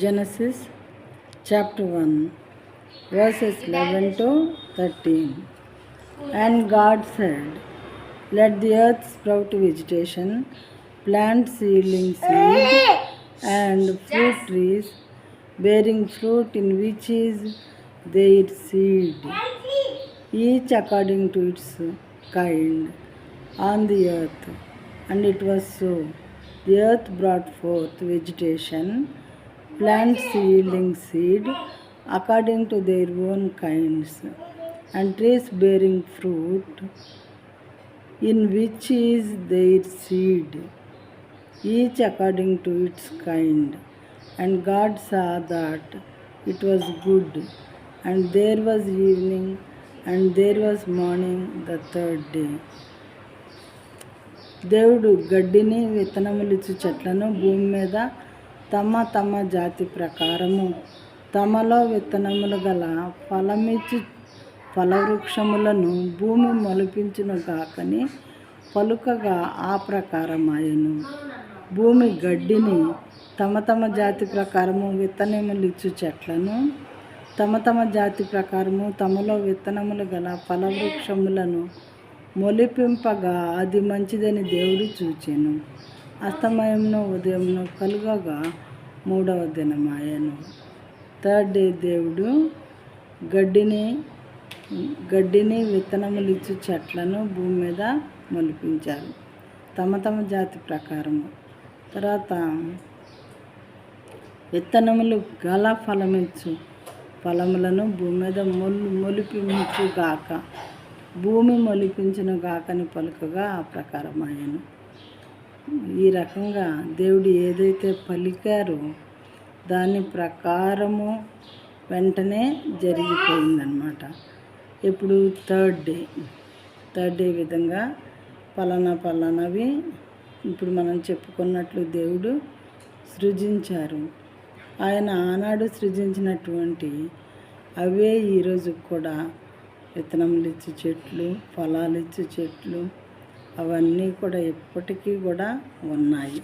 Genesis chapter 1 verses 11 to 13. And God said, let the earth sprout vegetation, plants yielding seed, and fruit trees bearing fruit in which is their seed, each according to its kind, on the earth. And it was so. The earth brought forth vegetation, plants yielding seed according to their own kinds, and trees bearing fruit in which is their seed, each according to its kind. And God saw that it was good. And there was evening, and there was morning the third day. దేవుడు గడ్డిని విత్తనములిచ్చు చెట్లను భూమి మీద తమ తమ జాతి ప్రకారము తమలో విత్తనములు గల ఫలమిచ్చు ఫలవృక్షములను భూమి మొలిపించును గాకని పలుకగా ఆ ప్రకారమాయను. భూమి గడ్డిని తమ తమ జాతి ప్రకారము విత్తనములిచ్చు చెట్లను తమ తమ జాతి ప్రకారము తమలో విత్తనములు గల ఫలవృక్షములను మొలిపింపగా అది మంచిదని దేవుడు చూచెను. అస్తమయమును ఉదయమును కలుగగా మూడవ దినమాయను. థర్డ్ డే దేవుడు గడ్డిని విత్తనములిచ్చు చెట్లను భూమి మీద మొలిపించారు తమ తమ జాతి ప్రకారము. తర్వాత విత్తనములు గల ఫలమిచ్చు ఫలములను భూమి మీద మొలిపించుగాక భూమి మొలిపించును గాకని పలుకగా ఆ ప్రకారమాయను. ఈ రకంగా దేవుడు ఏదైతే పలికారో దాని ప్రకారము వెంటనే జరిగిపోయిందనమాట. ఇప్పుడు థర్డ్ డే విధంగా పలానవి ఇప్పుడు మనం చెప్పుకున్నట్లు దేవుడు సృజించారు. ఆయన ఆనాడు సృజించినటువంటి అవే ఈరోజు కూడా విత్తనములిచ్చు చెట్లు, ఫలాలిచ్చు చెట్లు అవన్నీ కూడా ఎప్పటికీ కూడా ఉన్నాయి.